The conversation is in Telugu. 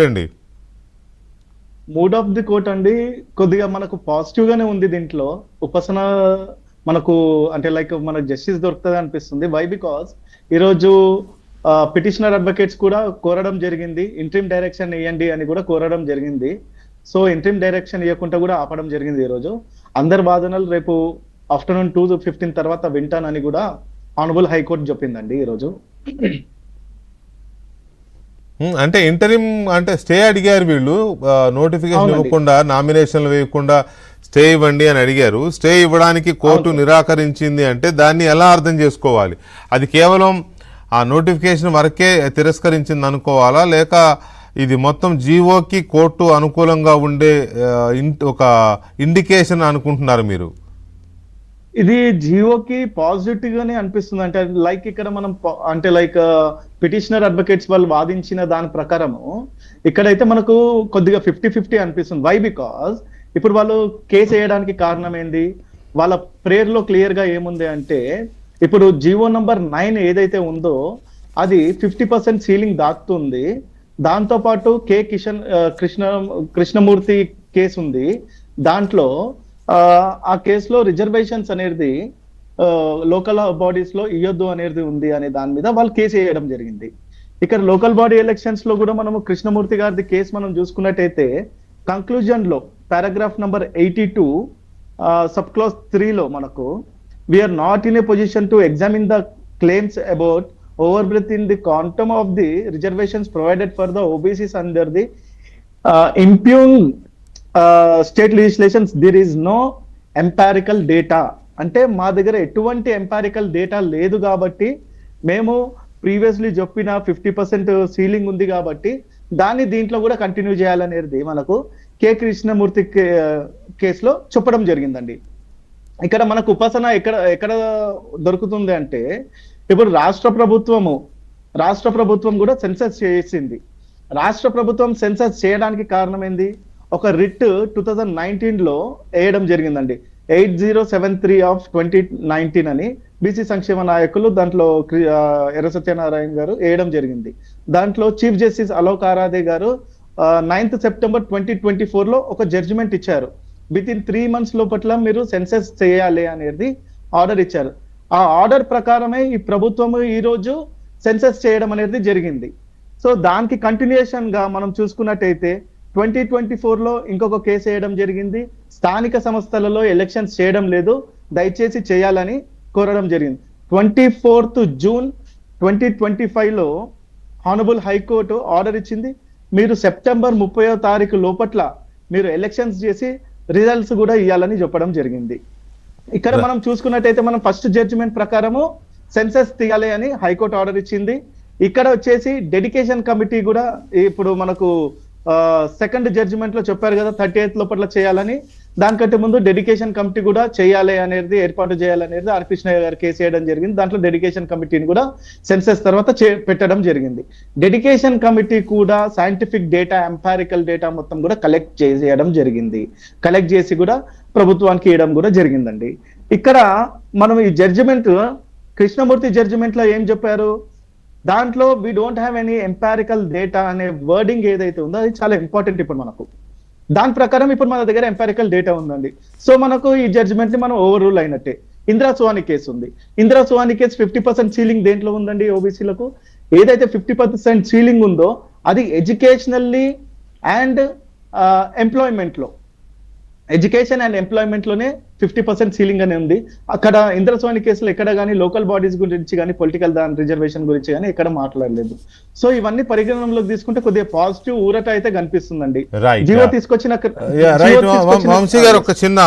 అండి. మూడ్ ఆఫ్ ది కోర్ట్ అండి కొద్దిగా మనకు పాజిటివ్ గానే ఉంది దీంట్లో. ఉపశమన మనకు అంటే లైక్ మనకు జస్టిస్ దొరుకుతది అనిపిస్తుంది. వై? బికాజ్ ఈరోజు పిటిషనర్ అడ్వకేట్స్ కూడా కోరడం జరిగింది. ఇంట్రిమ్ డైరెక్షన్ ఇయ్యండి అని కూడా కోరడం జరిగింది. సో ఇంట్రిమ్ డైరెక్షన్ ఇవ్వకుండా కూడా ఆపడం జరిగింది ఈరోజు. అందరి వాదనలు రేపు ఆఫ్టర్‌నూన్ 2:15 తర్వాత వింటానని కూడా ఆనరబుల్ హైకోర్టు చెప్పిందండి ఈరోజు. అంటే ఇంటరిమ్ అంటే స్టే అడిగారు వీళ్ళు. నోటిఫికేషన్ అవునండి. ఇవ్వకుండా, నామినేషన్లు వేయకుండా స్టే ఇవ్వండి అని అడిగారు. స్టే ఇవ్వడానికి కోర్టు అవును. నిరాకరించింది అంటే దాన్ని ఎలా అర్థం చేసుకోవాలి? అది కేవలం ఆ నోటిఫికేషన్ వరకే తిరస్కరించింది అనుకోవాలా, లేక ఇది మొత్తం జీవోకి కోర్టు అనుకూలంగా ఉండే ఒక ఇండికేషన్ అనుకుంటున్నారు మీరు? ఇది జియోకి పాజిటివ్ గానే అనిపిస్తుంది. అంటే లైక్ ఇక్కడ మనం అంటే లైక్ పిటిషనర్ అడ్వకేట్స్ వాళ్ళు వాదించిన దాని ప్రకారము ఇక్కడైతే మనకు కొద్దిగా 50-50 అనిపిస్తుంది. వై? బికాజ్ ఇప్పుడు వాళ్ళు కేసు వేయడానికి కారణం ఏంది? వాళ్ళ ప్రేయర్ లో క్లియర్ గా ఏముంది అంటే ఇప్పుడు జియో నంబర్ 9 ఏదైతే ఉందో అది 50% సీలింగ్ దాటుతుంది. దాంతో పాటు కృష్ణమూర్తి కేసు ఉంది. దాంట్లో ఆ కేసులో రిజర్వేషన్స్ అనేది లోకల్ బాడీస్ లో ఇయ్యొద్దు అనేది ఉంది అనే దాని మీద వాళ్ళు కేసు వేయడం జరిగింది. ఇక్కడ లోకల్ బాడీ ఎలక్షన్స్ లో కూడా మనము కృష్ణమూర్తి గారిది కేసు మనం చూసుకున్నట్టయితే కంక్లూజన్ లో పారాగ్రాఫ్ నంబర్ 82 సబ్ క్లాస్ 3 లో మనకు we are not in a position to examine the claims about overbreadth in the quantum of the reservations provided for the OBCs under the impugned state legislations. There is no empirical data. అంటే మా దగ్గర ఎటువంటి ఎంపారికల్ డేటా లేదు కాబట్టి మేము ప్రీవియస్లీ చెప్పిన 50% సీలింగ్ ఉంది కాబట్టి దాన్ని దీంట్లో కూడా కంటిన్యూ చేయాలనేది మనకు కృష్ణమూర్తి కేసులో చెప్పడం జరిగిందండి. ఇక్కడ మనకు ఉపశమన ఎక్కడ దొరుకుతుంది అంటే ఇప్పుడు రాష్ట్ర ప్రభుత్వం కూడా సెన్సస్ చేసింది. రాష్ట్ర ప్రభుత్వం సెన్సస్ చేయడానికి కారణం ఏంది? ఒక రిట్ 2019 లో వేయడం జరిగిందండి. 8073 ఆఫ్ 2019 అని బీసీ సంక్షేమ నాయకులు దాంట్లో ఎర్ర సత్యనారాయణ గారు వేయడం జరిగింది. దాంట్లో చీఫ్ జస్టిస్ అలోక్ ఆరాధే గారు 9th సెప్టెంబర్ 2024 లో ఒక జడ్జిమెంట్ ఇచ్చారు. విత్ ఇన్ 3 months లోపట్ల మీరు సెన్సస్ చేయాలి అనేది ఆర్డర్ ఇచ్చారు. ఆ ఆర్డర్ ప్రకారమే ఈ ప్రభుత్వం ఈ రోజు సెన్సస్ చేయడం అనేది జరిగింది. సో దానికి కంటిన్యూషన్ గా మనం చూసుకున్నట్టయితే 2024 లో ఇంకొక కేసు వేయడం జరిగింది. స్థానిక సంస్థలలో ఎలక్షన్స్ చేయడం లేదు, దయచేసి చేయాలని కోరడం జరిగింది. 24th జూన్ 2025 లో హానరబుల్ హైకోర్టు ఆర్డర్ ఇచ్చింది. మీరు సెప్టెంబర్ 30వ తారీఖు లోపట్ల మీరు ఎలక్షన్స్ చేసి రిజల్ట్స్ కూడా ఇవ్వాలని చెప్పడం జరిగింది. ఇక్కడ మనం చూసుకున్నట్టయితే మనం ఫస్ట్ జడ్జిమెంట్ ప్రకారము సెన్సస్ తీయాలి అని హైకోర్టు ఆర్డర్ ఇచ్చింది. ఇక్కడ వచ్చేసి డెడికేషన్ కమిటీ కూడా ఇప్పుడు మనకు సెకండ్ జడ్జిమెంట్ లో చెప్పారు కదా 38th లోపట్ల చేయాలని. దానికంటే ముందు డెడికేషన్ కమిటీ కూడా చేయాలి అనేది ఏర్పాటు చేయాలనేది ఆర్ కృష్ణయ్య గారు కేసు చేయడం జరిగింది. దాంట్లో డెడికేషన్ కమిటీని కూడా సెన్సస్ తర్వాత పెట్టడం జరిగింది. డెడికేషన్ కమిటీ కూడా సైంటిఫిక్ డేటా, ఎంపారికల్ డేటా మొత్తం కూడా కలెక్ట్ చేయడం జరిగింది. కలెక్ట్ చేసి కూడా ప్రభుత్వానికి ఇవ్వడం కూడా జరిగిందండి. ఇక్కడ మనం ఈ జడ్జిమెంట్ కృష్ణమూర్తి జడ్జిమెంట్ లో ఏం చెప్పారు? దాంట్లో we don't have any empirical data అనే వర్డింగ్ ఏదైతే ఉందో అది చాలా ఇంపార్టెంట్. ఇప్పుడు మనకు దాని ప్రకారం ఇప్పుడు మన దగ్గర ఎంపారికల్ డేటా ఉందండి. సో మనకు ఈ జడ్జిమెంట్ ని మనం ఓవర్ రూల్ అయినట్టే. ఇందిరా సుహాని కేసు ఉంది. ఇందిరా సుహాని కేసు 50% సీలింగ్ దేంట్లో ఉందండి? ఓబీసీలకు ఏదైతే 50% సీలింగ్ ఉందో అది ఎడ్యుకేషనల్లీ అండ్ ఎంప్లాయ్మెంట్ లో, ఎడ్యుకేషన్ అండ్ ఎంప్లాయ్మెంట్ లోనే 50% సీలింగ్ అనే ఉంది. అక్కడ ఇంద్రస్వామి కేసులో ఎక్కడ కానీ లోకల్ బాడీస్ గురించి కానీ పొలిటికల్ రిజర్వేషన్ గురించి కానీ ఎక్కడ మాట్లాడలేదు. సో ఇవన్నీ పరిగణనలోకి తీసుకుంటే కొద్దిగా పాజిటివ్ ఊరట అయితే కనిపిస్తుందండి. జియో తీసుకొచ్చిన వంశీ గారు ఒక చిన్న